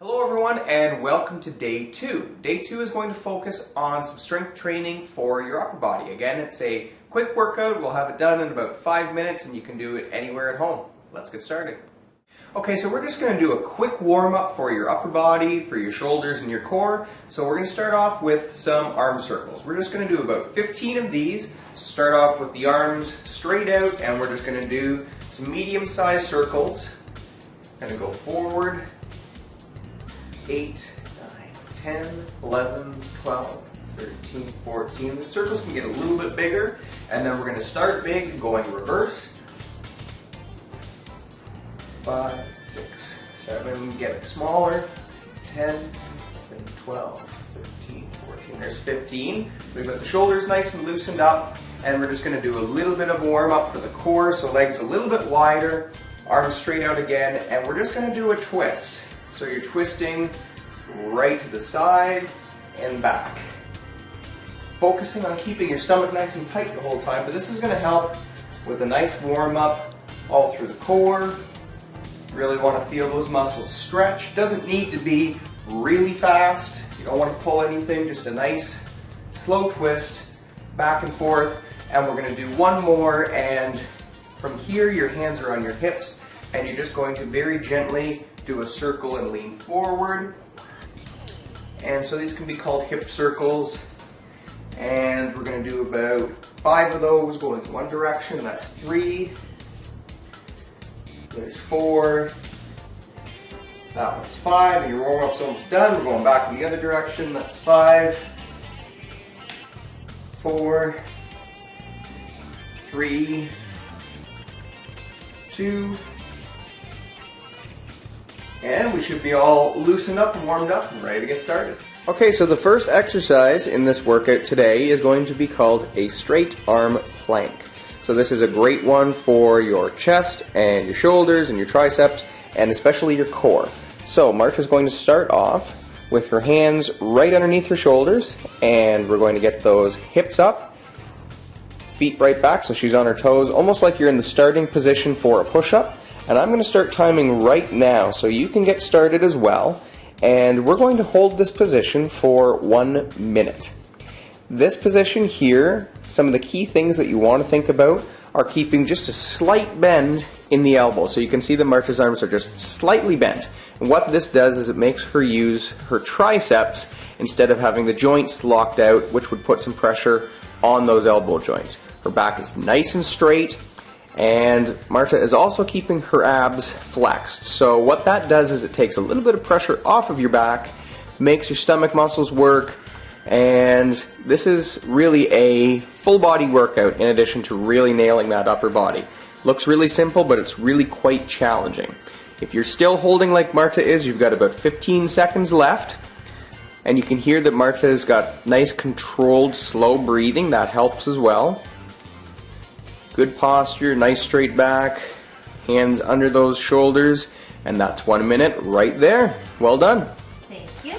Hello everyone and welcome to day 2. Day 2 is going to focus on some strength training for your upper body. Again, it's a quick workout. We'll have it done in about 5 minutes and you can do it anywhere at home. Let's get started. Okay, so we're just going to do a quick warm-up for your upper body, for your shoulders and your core. So we're going to start off with some arm circles. We're just going to do about 15 of these. So start off with the arms straight out and we're just going to do some medium-sized circles. Going to go forward. 8, 9, 10, 11, 12, 13, 14. The circles can get a little bit bigger, and then we're going to start big, going reverse. 5, 6, 7, get it smaller. 10, 11, 12, 13, 14. There's 15. So we've got the shoulders nice and loosened up, and we're just going to do a little bit of warm up for the core, so legs a little bit wider, arms straight out again, and we're just going to do a twist. So you're twisting right to the side and back. Focusing on keeping your stomach nice and tight the whole time, but this is going to help with a nice warm up all through the core. Really want to feel those muscles stretch. Doesn't need to be really fast. You don't want to pull anything, just a nice slow twist back and forth. And we're going to do one more, and from here your hands are on your hips and you're just going to very gently do a circle and lean forward. And so these can be called hip circles. And we're going to do about 5 of those going in one direction. That's 3. There's 4. That one's 5. And your warm-up's almost done. We're going back in the other direction. That's 5. 4. 3. 2. And we should be all loosened up and warmed up and ready to get started. Okay, so the first exercise in this workout today is going to be called a straight arm plank. So this is a great one for your chest and your shoulders and your triceps and especially your core. So Marta's going to start off with her hands right underneath her shoulders, and we're going to get those hips up, feet right back so she's on her toes, almost like you're in the starting position for a push-up. And I'm going to start timing right now so you can get started as well. And we're going to hold this position for 1 minute. This position here, some of the key things that you want to think about are keeping just a slight bend in the elbow. So you can see that Marta's arms are just slightly bent. And what this does is it makes her use her triceps instead of having the joints locked out, which would put some pressure on those elbow joints. Her back is nice and straight. And Marta is also keeping her abs flexed. So what that does is it takes a little bit of pressure off of your back, makes your stomach muscles work, and this is really a full body workout in addition to really nailing that upper body. Looks really simple, but it's really quite challenging. If you're still holding like Marta is, you've got about 15 seconds left. And you can hear that Marta has got nice controlled slow breathing. That helps as well. Good posture, nice straight back, hands under those shoulders, and that's 1 minute right there. Well done. Thank you.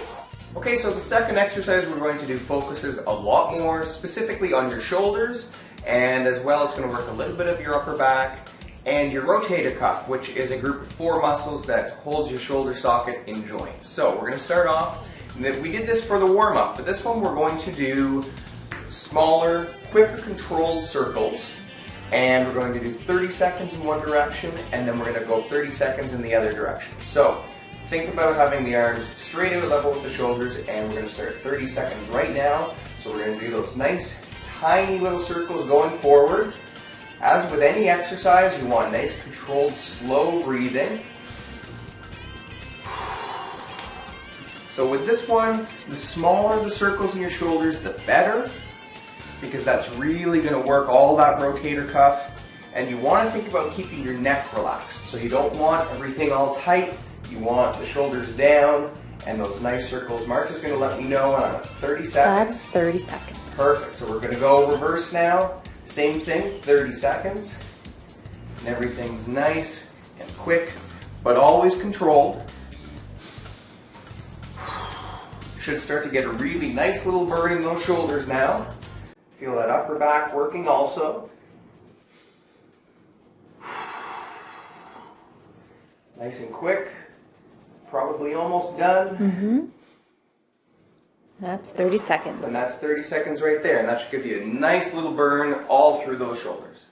Okay, so the second exercise we're going to do focuses a lot more specifically on your shoulders, and as well it's going to work a little bit of your upper back and your rotator cuff, which is a group of 4 muscles that holds your shoulder socket in joint. So we're going to start off, we did this for the warm-up, but this one we're going to do smaller, quicker controlled circles. And we're going to do 30 seconds in one direction, and then we're going to go 30 seconds in the other direction. So think about having the arms straight out level with the shoulders, and we're going to start 30 seconds right now. So we're going to do those nice, tiny little circles going forward. As with any exercise, you want nice, controlled, slow breathing. So with this one, the smaller the circles in your shoulders, the better, because that's really going to work all that rotator cuff. And you want to think about keeping your neck relaxed. So you don't want everything all tight. You want the shoulders down and those nice circles. Marta's going to let me know on 30 seconds. That's 30 seconds. Perfect. So we're going to go reverse now. Same thing, 30 seconds. And everything's nice and quick, but always controlled. Should start to get a really nice little burn in those shoulders now. Feel that upper back working also. Nice and quick. probably almost done. Mm-hmm. That's 30 seconds. And that's 30 seconds right there, and that should give you a nice little burn all through those shoulders.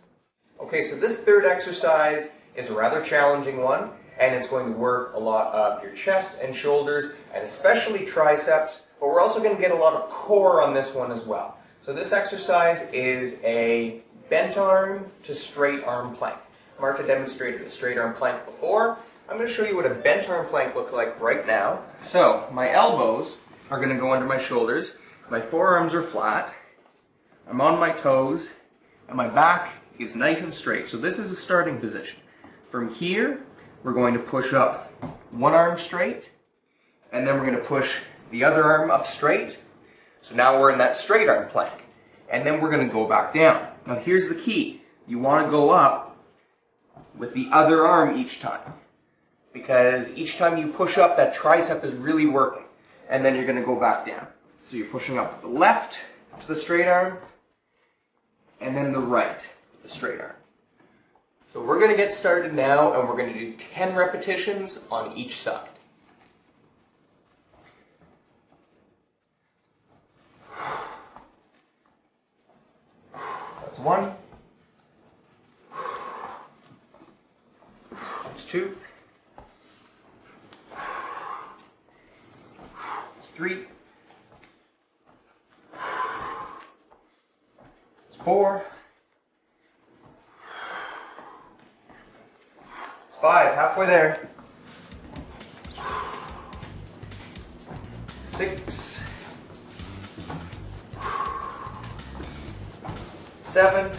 Okay, so this third exercise is a rather challenging one, and it's going to work a lot of your chest and shoulders, and especially triceps, but we're also going to get a lot of core on this one as well. So this exercise is a bent arm to straight arm plank. Marta demonstrated a straight arm plank before. I'm going to show you what a bent arm plank looks like right now. So my elbows are going to go under my shoulders, my forearms are flat, I'm on my toes, and my back is nice and straight. So this is the starting position. From here, we're going to push up one arm straight, and then we're going to push the other arm up straight. So now we're in that straight arm plank. And then we're going to go back down. Now here's the key. You want to go up with the other arm each time, because each time you push up, that tricep is really working. And then you're going to go back down. So you're pushing up with the left to the straight arm, and then the right to the straight arm. So we're going to get started now, and we're going to do 10 repetitions on each side. That's 1. That's 2. That's 3. That's 4. That's 5. Halfway there. 6. 7.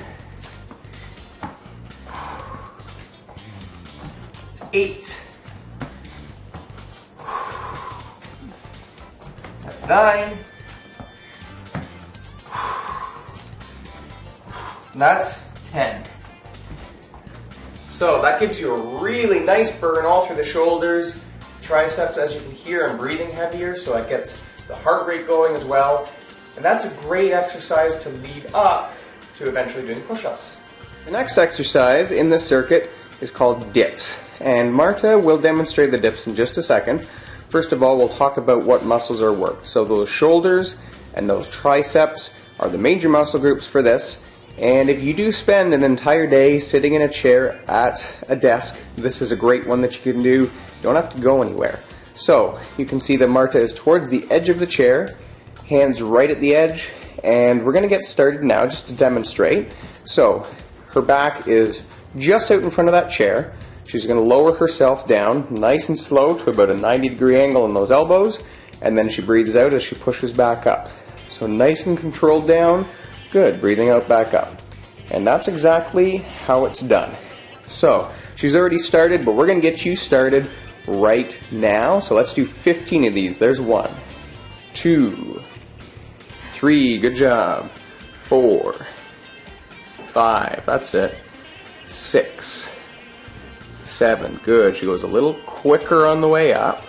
It's 8. That's 9. And that's 10. So that gives you a really nice burn all through the shoulders, triceps. As you can hear, I'm breathing heavier, so that gets the heart rate going as well. And that's a great exercise to lead up to eventually doing push-ups. The next exercise in this circuit is called dips, and Marta will demonstrate the dips in just a second. First of all, we'll talk about what muscles are worked. So those shoulders and those triceps are the major muscle groups for this, and if you do spend an entire day sitting in a chair at a desk, this is a great one that you can do. You don't have to go anywhere. So you can see that Marta is towards the edge of the chair, hands right at the edge, and we're going to get started now just to demonstrate. So her back is just out in front of that chair. She's going to lower herself down nice and slow to about a 90-degree angle in those elbows, and then she breathes out as she pushes back up. So nice and controlled down. Good. Breathing out back up. And that's exactly how it's done. So she's already started, but we're going to get you started right now. So let's do 15 of these. There's 1, 2, 3, good job, 4, 5, that's it, 6, 7, good. She goes a little quicker on the way up.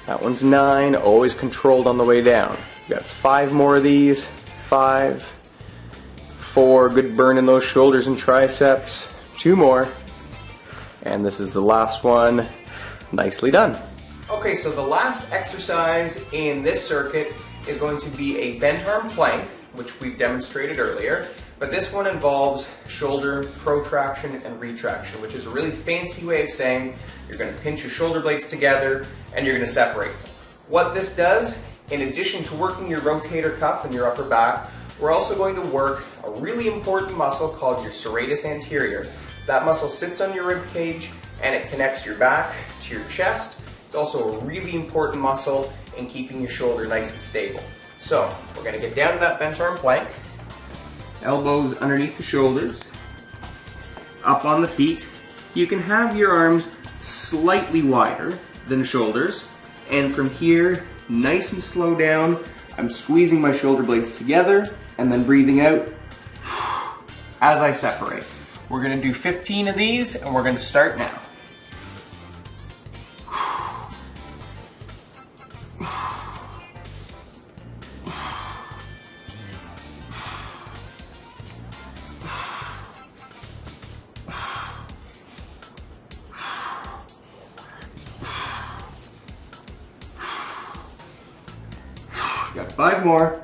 That one's 9, always controlled on the way down. You got 5 more of these, 5, 4, good burn in those shoulders and triceps, 2 more, and this is the last one. Nicely done. Okay, so the last exercise in this circuit is going to be a bent arm plank, which we've demonstrated earlier, but this one involves shoulder protraction and retraction, which is a really fancy way of saying you're going to pinch your shoulder blades together and you're going to separate them. What this does, in addition to working your rotator cuff and your upper back, we're also going to work a really important muscle called your serratus anterior. That muscle sits on your rib cage and it connects your back to your chest. It's also a really important muscle in keeping your shoulder nice and stable. So we're going to get down to that bent arm plank. Elbows underneath the shoulders, up on the feet. You can have your arms slightly wider than shoulders, and from here, nice and slow down, I'm squeezing my shoulder blades together and then breathing out as I separate. We're going to do 15 of these, and we're going to start now. Got 5 more.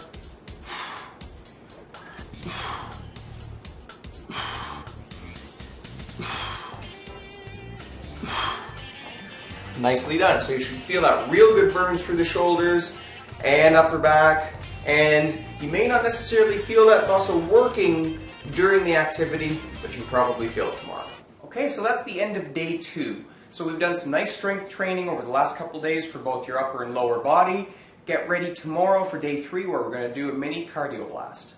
Nicely done. So you should feel that real good burn through the shoulders and upper back, and you may not necessarily feel that muscle working during the activity, but you probably feel it tomorrow. Okay, so that's the end of day 2. So we've done some nice strength training over the last couple days for both your upper and lower body. Get ready tomorrow for day 3, where we're going to do a mini cardio blast.